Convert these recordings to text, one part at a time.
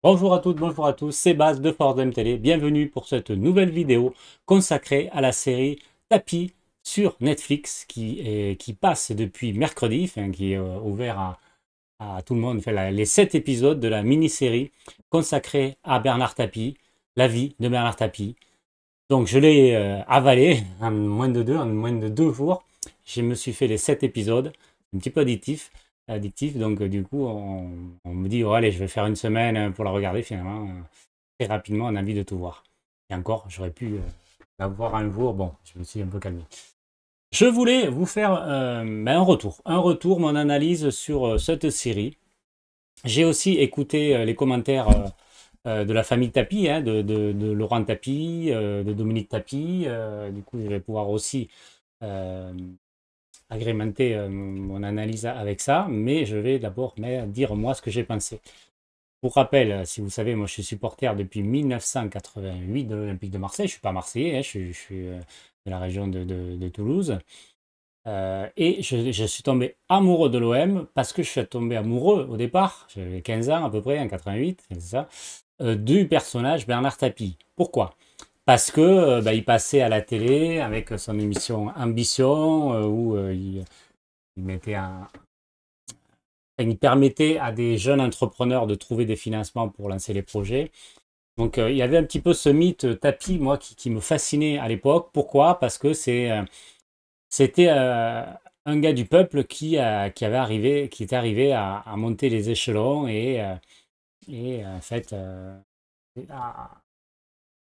Bonjour à toutes, bonjour à tous, c'est Baz de Fordham Télé. Bienvenue pour cette nouvelle vidéo consacrée à la série Tapis sur Netflix qui passe depuis mercredi, enfin, qui est ouvert à tout le monde, enfin, les 7 épisodes de la mini-série consacrée à Bernard Tapie, la vie de Bernard Tapie. Donc je l'ai avalé en moins de 2 jours. Je me suis fait les 7 épisodes, un petit peu addictif. Donc du coup, on me dit, oh, allez, je vais faire une semaine pour la regarder finalement. Très rapidement, on a envie de tout voir. Et encore, j'aurais pu la voir un jour. Bon, je me suis un peu calmé. Je voulais vous faire un retour, mon analyse sur cette série. J'ai aussi écouté les commentaires de la famille Tapie, hein, de Laurent Tapie, de Dominique Tapie. Du coup, je vais pouvoir aussi euh, agrémenter mon analyse avec ça, mais je vais d'abord dire moi ce que j'ai pensé. Pour rappel, si vous savez, moi je suis supporter depuis 1988 de l'Olympique de Marseille. Je ne suis pas marseillais, hein, je suis de la région de Toulouse. Et je suis tombé amoureux de l'OM parce que je suis tombé amoureux au départ, j'avais 15 ans à peu près, en 88, c'est ça, du personnage Bernard Tapie. Pourquoi? Parce que il passait à la télé avec son émission Ambition, où il mettait il permettait à des jeunes entrepreneurs de trouver des financements pour lancer les projets. Donc il y avait un petit peu ce mythe Tapie, moi, qui me fascinait à l'époque. Pourquoi? Parce que c'était un gars du peuple qui était arrivé à monter les échelons et en fait à,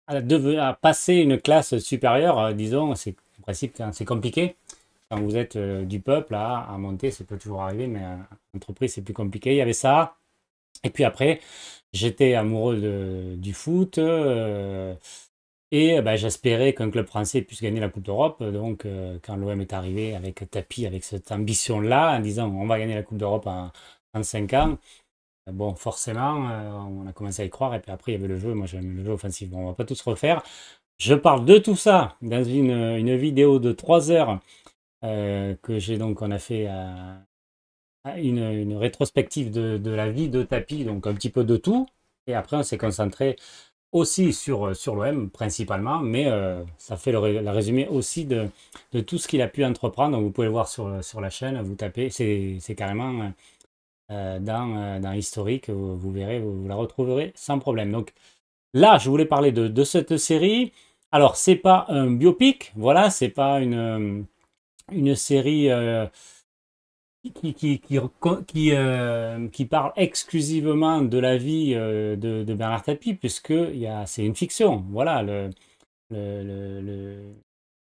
à passer une classe supérieure, disons, c'est en principe c'est compliqué. Quand vous êtes du peuple à monter, ça peut toujours arriver, mais en entreprise c'est plus compliqué. Il y avait ça. Et puis après, j'étais amoureux du foot. Et j'espérais qu'un club français puisse gagner la Coupe d'Europe. Donc, quand l'OM est arrivé avec Tapi, avec cette ambition-là, en disant on va gagner la Coupe d'Europe en 5 ans, bon, forcément, on a commencé à y croire. Et puis après, il y avait le jeu. Moi, j'aime le jeu offensif. Bon, on va pas tous refaire. Je parle de tout ça dans une vidéo de 3 heures que j'ai donc, on a fait une rétrospective de la vie de Tapi, donc un petit peu de tout. Et après, on s'est concentré aussi sur l'OM principalement, mais ça fait le résumé aussi de tout ce qu'il a pu entreprendre. Donc vous pouvez le voir sur la chaîne, vous tapez, c'est carrément dans historique, vous verrez, vous la retrouverez sans problème. Donc là, je voulais parler de cette série. Alors, c'est pas un biopic, voilà, c'est pas une série qui parle exclusivement de la vie de Bernard Tapie, puisque c'est une fiction. Voilà, le, le, le,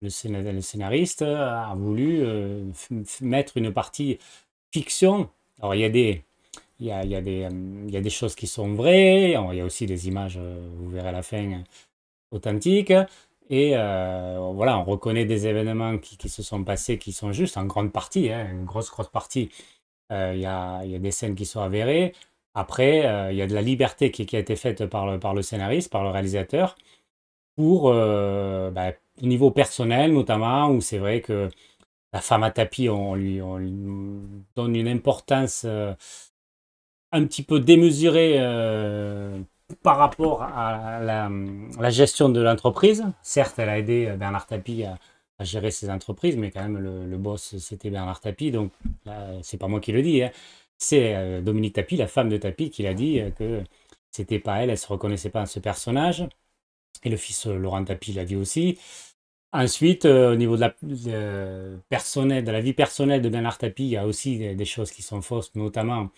le scénariste a voulu mettre une partie fiction. Alors, il y a des choses qui sont vraies, il y a aussi des images, vous verrez à la fin, authentiques. Et voilà, on reconnaît des événements qui se sont passés, qui sont juste en grande partie, hein, une grosse partie. Il y a des scènes qui sont avérées. Après, il y a de la liberté qui a été faite par le scénariste, par le réalisateur, pour, au niveau personnel notamment, où c'est vrai que la femme à tapis, on lui donne une importance un petit peu démesurée par rapport à la gestion de l'entreprise. Certes, elle a aidé Bernard Tapie à gérer ses entreprises, mais quand même le boss, c'était Bernard Tapie. Donc là, c'est pas moi qui le dis, hein. C'est Dominique Tapie, la femme de Tapie, qui l'a dit que c'était pas elle, elle se reconnaissait pas dans ce personnage. Et le fils Laurent Tapie l'a dit aussi. Ensuite, au niveau de la vie personnelle de Bernard Tapie, il y a aussi des choses qui sont fausses, notamment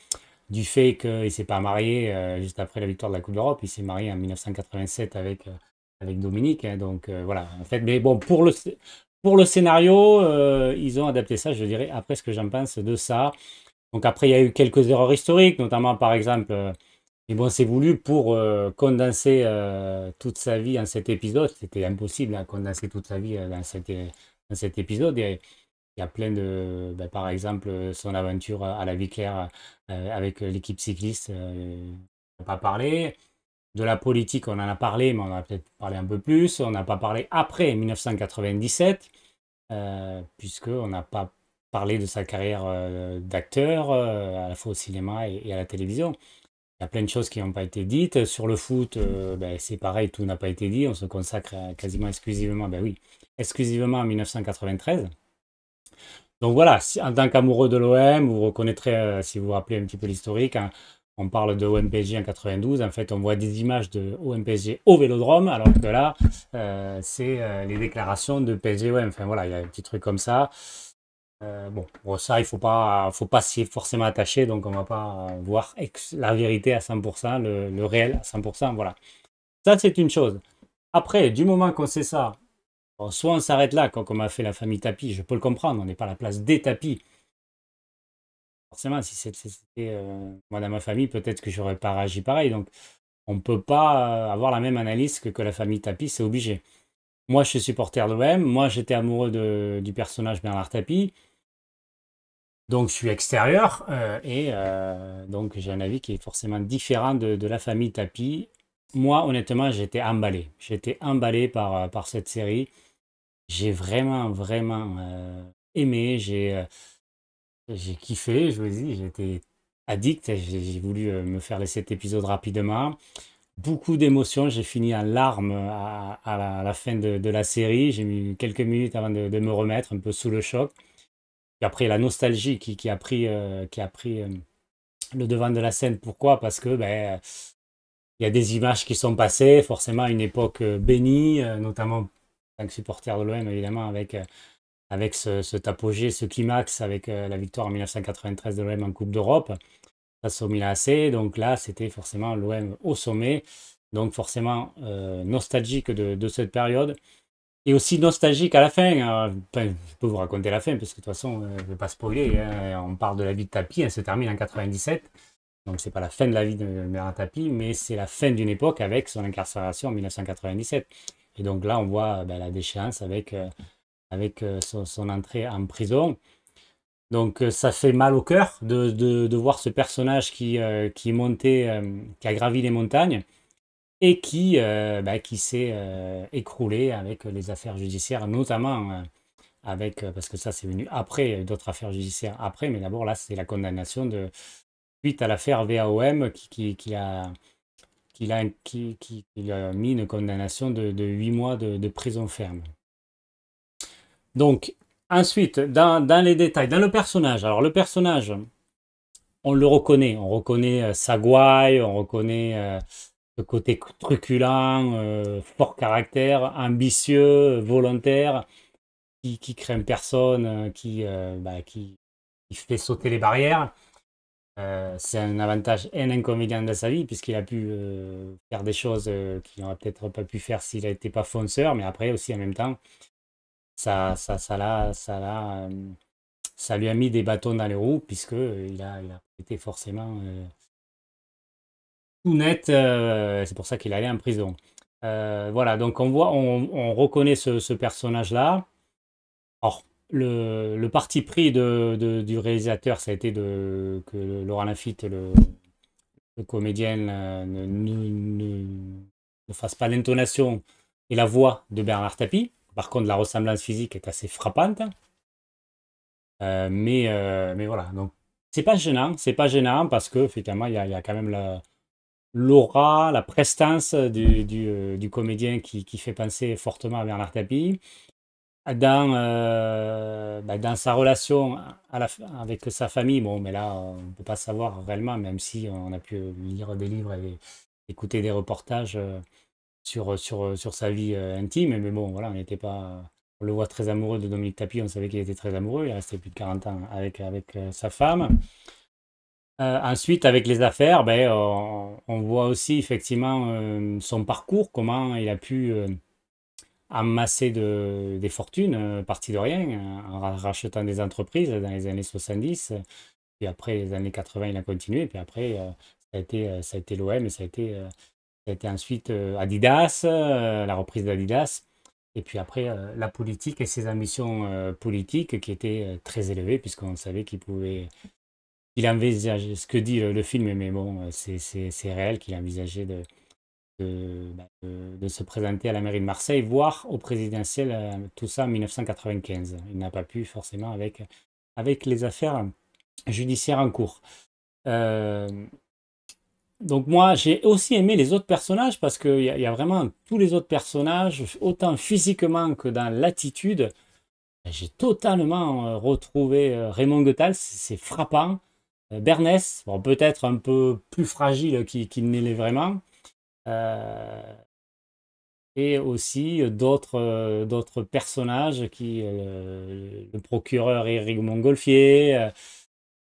du fait qu'il ne s'est pas marié juste après la victoire de la Coupe d'Europe. Il s'est marié en 1987 avec Dominique, hein. Donc voilà, en fait, mais bon, pour le scénario, ils ont adapté ça, je dirais, après ce que j'en pense de ça. Donc après, il y a eu quelques erreurs historiques, notamment par exemple, mais bon, c'est voulu pour condenser toute sa vie en cet épisode. C'était impossible à condenser toute sa vie dans cet épisode. Et il y a plein par exemple, son aventure à la vie claire avec l'équipe cycliste, on n'a pas parlé. De la politique, on en a parlé, mais on en a peut-être parlé un peu plus. On n'a pas parlé après 1997, puisqu'on n'a pas parlé de sa carrière d'acteur, à la fois au cinéma et à la télévision. Il y a plein de choses qui n'ont pas été dites. Sur le foot, ben, c'est pareil, tout n'a pas été dit. On se consacre quasiment exclusivement, ben oui, exclusivement en 1993. Donc voilà, en tant qu'amoureux de l'OM, vous reconnaîtrez, si vous vous rappelez un petit peu l'historique, hein, on parle de OM-PSG en 92. En fait, on voit des images de OM-PSG au Vélodrome, alors que là, c'est les déclarations de PSG-OM. Enfin voilà, il y a un petit truc comme ça. Bon, ça, il faut pas s'y forcément attacher, donc on va pas voir la vérité à 100%, le réel à 100%, voilà. Ça, c'est une chose. Après, du moment qu'on sait ça, bon, soit on s'arrête là, comme a fait la famille Tapie, je peux le comprendre, on n'est pas à la place des tapis. Forcément, si c'était moi dans ma famille, peut-être que j'aurais pas réagi pareil. Donc, on ne peut pas avoir la même analyse que la famille Tapie, c'est obligé. Moi, je suis supporter de l'OM, moi, j'étais amoureux du personnage Bernard Tapie. Donc, je suis extérieur et donc j'ai un avis qui est forcément différent de la famille Tapi. Moi, honnêtement, j'étais emballé. J'étais emballé par cette série. J'ai vraiment, vraiment aimé. J'ai kiffé. Je vous dis, j'étais addict. J'ai voulu me faire les 7 épisodes rapidement. Beaucoup d'émotions. J'ai fini en larmes à la fin de la série. J'ai mis quelques minutes avant de me remettre, un peu sous le choc. Et après, la nostalgie qui a pris le devant de la scène. Pourquoi? Parce que ben, il y a des images qui sont passées, forcément à une époque bénie, notamment en tant que supporter de l'OM, évidemment, avec cet apogée, ce climax, avec la victoire en 1993 de l'OM en Coupe d'Europe face au Milan AC. Donc là, c'était forcément l'OM au sommet. Donc forcément nostalgique de cette période. Et aussi nostalgique à la fin. Enfin, je peux vous raconter la fin, parce que de toute façon, je ne vais pas spoiler, hein. On parle de la vie de Tapi, elle se termine en 97. Donc, c'est pas la fin de la vie de Bernard Tapie, mais c'est la fin d'une époque avec son incarcération en 1997. Et donc là, on voit ben, la déchéance avec son entrée en prison. Donc, ça fait mal au cœur de voir ce personnage qui est monté, qui a gravi les montagnes et qui s'est écroulé avec les affaires judiciaires, notamment parce que ça, c'est venu après, d'autres affaires judiciaires après, mais d'abord, là, c'est la condamnation suite à l'affaire VAOM qui a mis une condamnation de 8 mois de prison ferme. Donc, ensuite, dans les détails, dans le personnage, alors le personnage, on le reconnaît, on reconnaît sa gouaille, on reconnaît le côté truculent, fort caractère, ambitieux, volontaire, qui craint personne, qui fait sauter les barrières. C'est un avantage et un inconvénient de sa vie, puisqu'il a pu faire des choses qu'il n'aurait peut-être pas pu faire s'il n'était pas fonceur, mais après aussi en même temps, ça lui a mis des bâtons dans les roues, puisque il a été forcément tout net, c'est pour ça qu'il allait en prison. Voilà, donc on reconnaît ce personnage-là. Or, le parti pris du réalisateur, ça a été que Laurent Lafitte, le comédien, ne fasse pas l'intonation et la voix de Bernard Tapie. Par contre, la ressemblance physique est assez frappante. Mais voilà, donc c'est pas gênant parce que finalement, il y a quand même l'aura, la prestance du comédien qui fait penser fortement à Bernard Tapie. Dans sa relation avec sa famille, bon, mais là, on ne peut pas savoir réellement, même si on a pu lire des livres et écouter des reportages sur sa vie intime. Mais bon, voilà, on n'était pas. On le voit très amoureux de Dominique Tapie, on savait qu'il était très amoureux, il restait plus de 40 ans avec sa femme. Ensuite, avec les affaires, ben, on voit aussi effectivement son parcours, comment il a pu amasser des fortunes, parti de rien, en rachetant des entreprises dans les années 70. Puis après, les années 80, il a continué. Puis après, ça a été l'OM et ça a été ensuite Adidas, la reprise d'Adidas. Et puis après, la politique et ses ambitions politiques qui étaient très élevées, puisqu'on savait il envisageait, ce que dit le film, mais bon, c'est réel, qu'il envisageait de se présenter à la mairie de Marseille, voire au présidentiel, tout ça en 1995. Il n'a pas pu forcément avec les affaires judiciaires en cours. Euh, Donc moi, j'ai aussi aimé les autres personnages parce qu'il y a vraiment tous les autres personnages, autant physiquement que dans l'attitude. J'ai totalement retrouvé Raymond Goethals, c'est frappant. Bernès, bon, peut-être un peu plus fragile qu'il ne l'est vraiment. Euh, et aussi d'autres personnages le procureur Éric Montgolfier.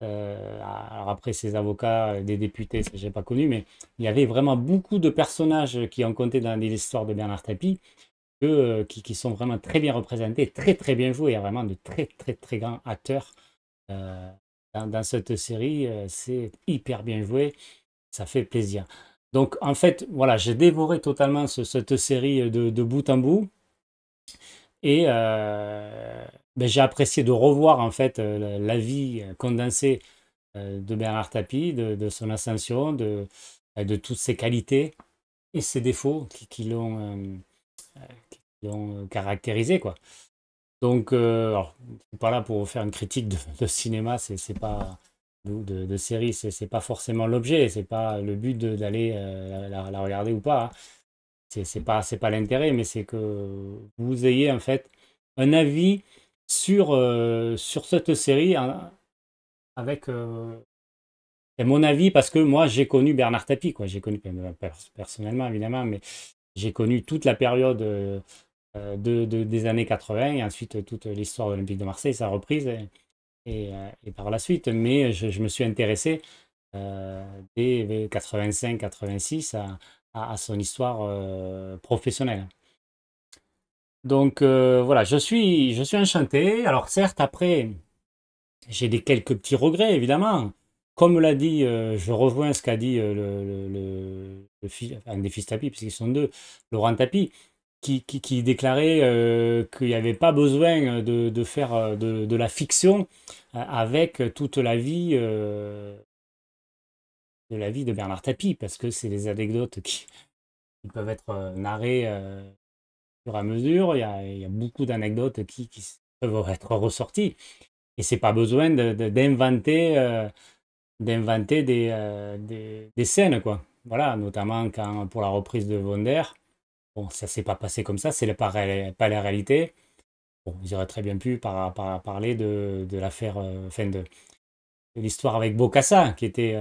Alors après, ses avocats, des députés, ça j'ai pas connu, mais il y avait vraiment beaucoup de personnages qui ont compté dans l'histoire de Bernard Tapie qui sont vraiment très bien représentés, très très bien joués. Il y a vraiment de très très très grands acteurs euh, dans cette série. C'est hyper bien joué, ça fait plaisir. Donc en fait, voilà, j'ai dévoré totalement cette série de bout en bout et ben, j'ai apprécié de revoir en fait la vie condensée de Bernard Tapie, de son ascension, de toutes ses qualités et ses défauts qui l'ont caractérisé, quoi. Donc, alors, je suis pas là pour faire une critique de cinéma, c'est pas de série, c'est pas forcément l'objet, c'est pas le but d'aller la regarder ou pas, hein. C'est pas l'intérêt, mais c'est que vous ayez en fait un avis sur cette série avec et mon avis, parce que moi j'ai connu Bernard Tapie, quoi. J'ai connu personnellement évidemment, mais j'ai connu toute la période des années 80 et ensuite toute l'histoire de l'Olympique de Marseille, sa reprise et par la suite. Mais je me suis intéressé dès 85-86 à son histoire professionnelle. Donc voilà, je suis enchanté. Alors certes, après, j'ai quelques petits regrets, évidemment. Comme l'a dit, je rejoins ce qu'a dit un des fils Tapie, puisqu'ils sont deux, Laurent Tapie, qui déclarait qu'il n'y avait pas besoin de faire de la fiction avec toute la vie de Bernard Tapie, parce que c'est des anecdotes qui peuvent être narrées au fur et à mesure. Il y a beaucoup d'anecdotes qui peuvent être ressorties. Et c'est pas besoin d'inventer des scènes, quoi. Voilà, notamment quand, pour la reprise de Wonder, bon, ça s'est pas passé comme ça, c'est pas la réalité. Bon, ils auraient très bien pu parler de l'affaire, enfin de l'histoire avec Bokassa, qui était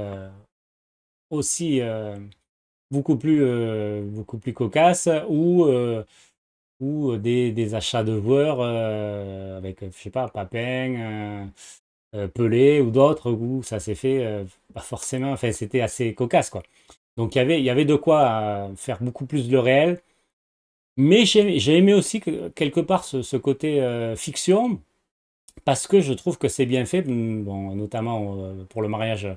aussi beaucoup plus cocasse, ou des achats de joueurs avec, je sais pas, Papin, Pelé ou d'autres, où ça s'est fait pas forcément, enfin c'était assez cocasse, quoi. Donc il y avait de quoi faire beaucoup plus de réel, mais j'ai aimé aussi quelque part ce côté fiction, parce que je trouve que c'est bien fait, bon, notamment pour le mariage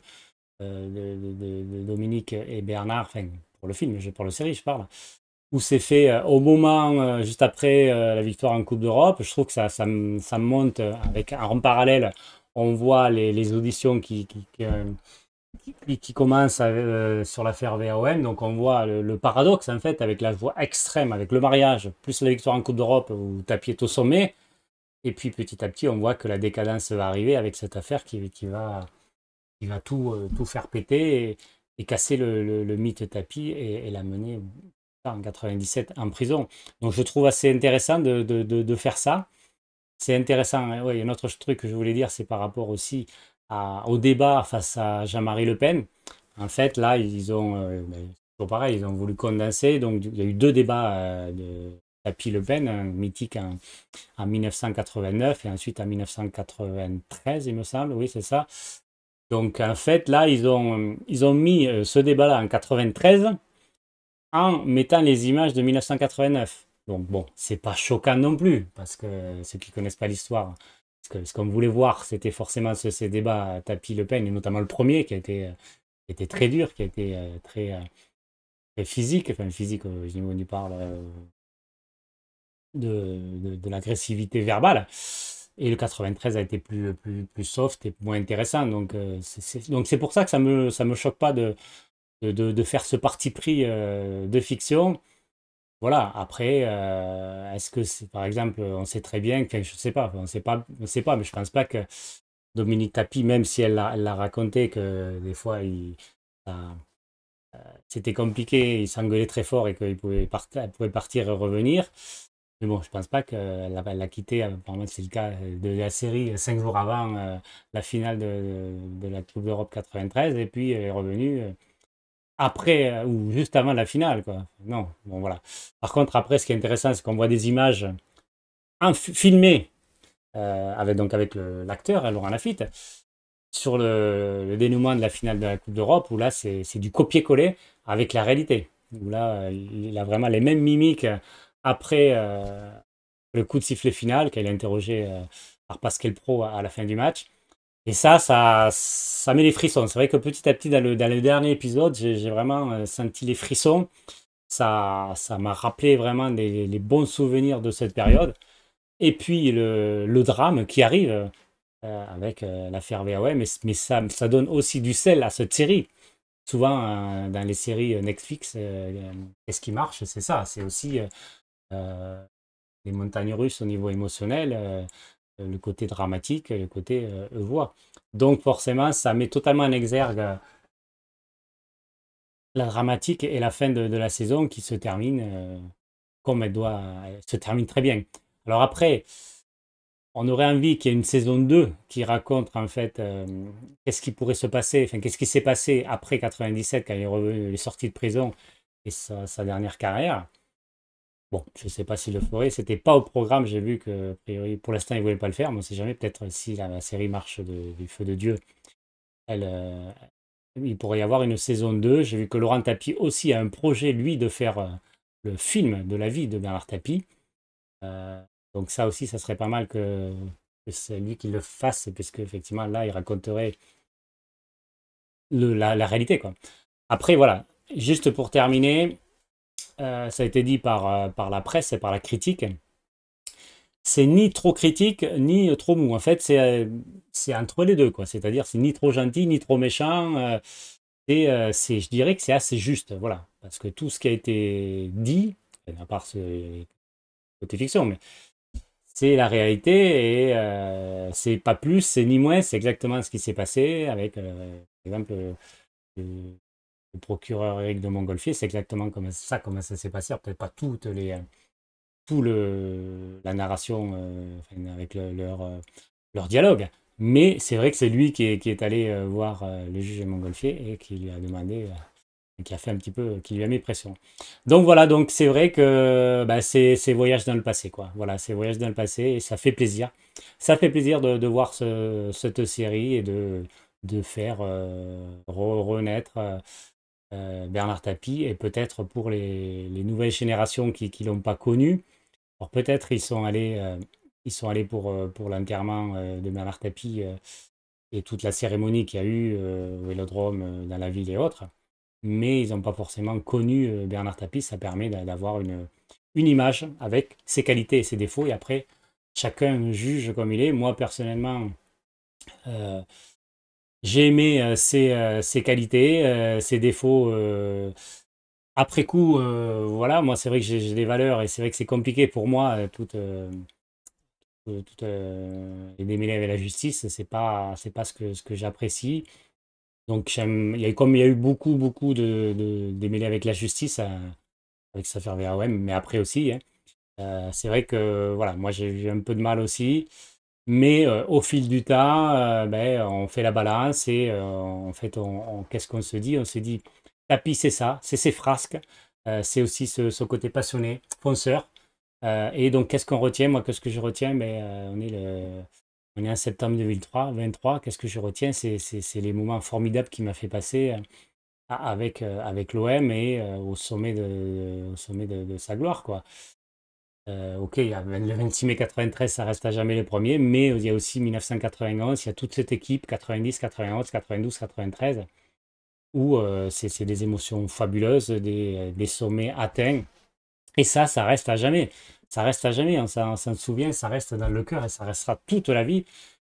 de Dominique et Bernard, enfin pour le film, pour la série je parle, où c'est fait au moment, juste après la victoire en Coupe d'Europe. Je trouve que ça monte avec en parallèle, on voit les auditions qui commencent sur l'affaire VAOM. Donc on voit le paradoxe en fait avec la voix extrême, avec le mariage, plus la victoire en Coupe d'Europe où Tapie est au sommet. Et puis petit à petit, on voit que la décadence va arriver avec cette affaire qui va tout faire péter et casser le mythe Tapie et l'amener en 97 en prison. Donc je trouve assez intéressant de faire ça. C'est intéressant, hein. Ouais, il y a un autre truc que je voulais dire, c'est par rapport aussi au débat face à Jean-Marie Le Pen. En fait, là, ils ont, c'est toujours pareil, ils ont voulu condenser. Donc, il y a eu deux débats de Tapie-Le Pen, un mythique en 1989 et ensuite en 1993, il me semble. Oui, c'est ça. Donc, en fait, là, ils ont mis ce débat-là en 93 en mettant les images de 1989. Donc bon, c'est pas choquant non plus, parce que ceux qui connaissent pas l'histoire, ce qu'on voulait voir, c'était forcément ces débats Tapie-Le Pen, et notamment le premier qui a été très dur, qui a été très physique, enfin physique, je niveau du parle de l'agressivité verbale. Et le 93 a été plus soft et moins intéressant. Donc c'est pour ça que ça me choque pas de faire ce parti pris de fiction. Voilà, après, est-ce que c'est, par exemple, on sait très bien, enfin, je sais pas, on sait pas, mais je pense pas que Dominique Tapie, même si elle l'a raconté, que des fois, c'était compliqué, il s'engueulait très fort et qu'il pouvait partir et revenir. Mais bon, je pense pas qu'elle l'a quitté. Apparemment, c'est le cas de la série 5 jours avant la finale de la Coupe d'Europe 93. Et puis, elle est revenue après ou juste avant la finale, quoi. Non, bon, voilà. Par contre, après, ce qui est intéressant, c'est qu'on voit des images filmées avec l'acteur, Laurent Lafitte, sur le dénouement de la finale de la Coupe d'Europe, où là, c'est du copier-coller avec la réalité. Où là, il a vraiment les mêmes mimiques après le coup de sifflet final, qu'elle est interrogé par Pascal Pro à la fin du match. Et ça met les frissons. C'est vrai que petit à petit, dans le dernier épisode, j'ai vraiment senti les frissons. Ça m'a rappelé vraiment les bons souvenirs de cette période. Et puis le drame qui arrive avec l'affaire VAOM, mais ça donne aussi du sel à cette série. Souvent, dans les séries Netflix, qu'est-ce qui marche? C'est ça, c'est aussi euh, les montagnes russes au niveau émotionnel, le côté dramatique, le côté voix. Donc forcément, ça met totalement en exergue la dramatique et la fin de la saison qui se termine comme elle se termine très bien. Alors après, on aurait envie qu'il y ait une saison 2 qui raconte en fait qu'est-ce qui pourrait se passer, enfin qu'est-ce qui s'est passé après 97 quand il est revenu, il est sorti de prison et sa dernière carrière. Bon, je ne sais pas s'il le ferait, c'était pas au programme, j'ai vu que a priori, pour l'instant il ne voulait pas le faire, mais on ne sait jamais, peut-être si la série marche du feu de Dieu, elle, il pourrait y avoir une saison 2. J'ai vu que Laurent Tapie aussi a un projet, lui, de faire le film de la vie de Bernard Tapie. Euh, donc ça aussi, ça serait pas mal que c'est lui qui le fasse, puisque effectivement là, il raconterait la réalité, quoi. Après, voilà, juste pour terminer, ça a été dit par la presse et par la critique. C'est ni trop critique, ni trop mou. En fait, c'est entre les deux, quoi. C'est-à-dire, c'est ni trop gentil, ni trop méchant. Je dirais que c'est assez juste, voilà. Parce que tout ce qui a été dit, à part ce côté fiction, mais c'est la réalité et c'est pas plus, c'est ni moins, c'est exactement ce qui s'est passé avec, par exemple, le procureur Éric de Montgolfier, c'est exactement comment ça s'est passé. Alors, peut-être pas la narration enfin, avec leur dialogue, mais c'est vrai que c'est lui qui est allé voir le juge de Montgolfier et qui lui a demandé qui a fait un petit peu, qui lui a mis pression. Donc voilà, donc c'est vrai que bah, c'est voyage dans le passé, quoi. Voilà, c'est voyage dans le passé et ça fait plaisir. Ça fait plaisir de voir cette série et de faire renaître Bernard Tapie et peut-être pour les nouvelles générations qui ne l'ont pas connu. Alors peut-être ils sont allés pour l'enterrement de Bernard Tapie et toute la cérémonie qu'il y a eu au Vélodrome, dans la ville et autres mais ils n'ont pas forcément connu Bernard Tapie. Ça permet d'avoir une image avec ses qualités et ses défauts. Et après, chacun juge comme il est. Moi, personnellement, euh, j'ai aimé ses qualités, ses défauts. Après coup, voilà, moi, c'est vrai que j'ai des valeurs et c'est vrai que c'est compliqué pour moi, les démêlés avec la justice. C'est pas ce que j'apprécie. Donc, comme il y a eu beaucoup, beaucoup de démêlés avec la justice, avec cette affaire VAOM, mais après aussi, hein, c'est vrai que voilà, moi j'ai eu un peu de mal aussi, mais au fil du temps, ben, on fait la balance et en fait, qu'est-ce qu'on se dit? On se dit, Tapis, c'est ça, c'est ses frasques, c'est aussi ce côté passionné, fonceur. Et donc, qu'est-ce qu'on retient? Moi, qu'est-ce que je retiens? Ben, on est en septembre 2023. Qu'est-ce que je retiens? C'est les moments formidables qu'il m'a fait passer avec l'OM et au sommet de sa gloire, quoi. Ok, il y a le 26 mai 93, ça reste à jamais le premier, mais il y a aussi 1991, il y a toute cette équipe 90, 91, 92, 93, où c'est des émotions fabuleuses, des sommets atteints. Et ça reste à jamais. Ça reste à jamais, on s'en souvient, ça reste dans le cœur et ça restera toute la vie.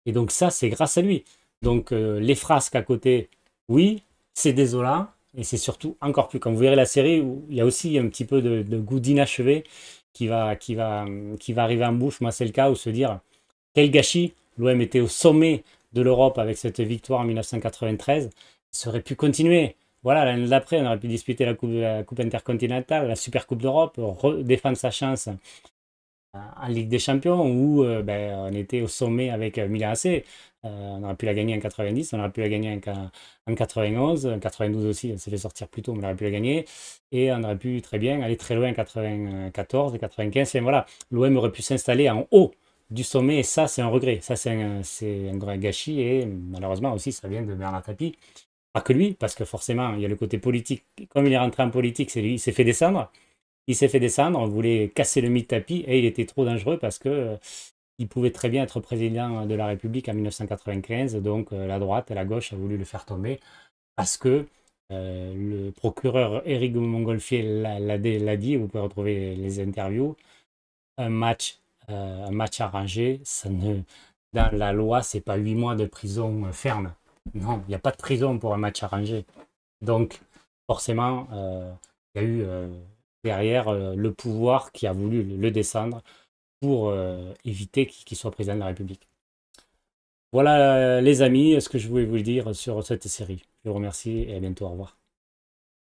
Et donc ça, c'est grâce à lui. Donc les frasques à côté, oui, c'est désolant. Et c'est surtout encore plus, quand vous verrez la série, où il y a aussi un petit peu de goût d'inachevé qui va arriver en bouche. Moi, c'est le cas où se dire, quel gâchis, l'OM était au sommet de l'Europe avec cette victoire en 1993, ça aurait pu continuer. voilà, l'année d'après, on aurait pu disputer la coupe intercontinentale, la Super Coupe d'Europe, défendre sa chance en Ligue des Champions où ben, on était au sommet avec Milan AC. On aurait pu la gagner en 90, on aurait pu la gagner en 91, en 92 aussi, on s'est fait sortir plus tôt, mais on aurait pu la gagner. Et on aurait pu très bien aller très loin en 94 et 95. Enfin, voilà, l'OM aurait pu s'installer en haut du sommet et ça, c'est un regret. Ça, c'est un grand gâchis et malheureusement aussi, ça vient de Bernard Tapie. Pas que lui, parce que forcément, il y a le côté politique. Comme il est rentré en politique, c'est lui, il s'est fait descendre. Il s'est fait descendre, on voulait casser le mythe Tapie et il était trop dangereux parce que il pouvait très bien être président de la République en 1995. Donc la droite et la gauche a voulu le faire tomber parce que le procureur Éric Montgolfier l'a dit, vous pouvez retrouver les interviews, un match, un match arrangé, ça ne, dans la loi, c'est pas 8 mois de prison ferme. Non, il n'y a pas de prison pour un match arrangé. Donc, forcément, il y a eu derrière le pouvoir qui a voulu le descendre pour éviter qu'il soit président de la République. Voilà, les amis, ce que je voulais vous dire sur cette série. Je vous remercie et à bientôt. Au revoir.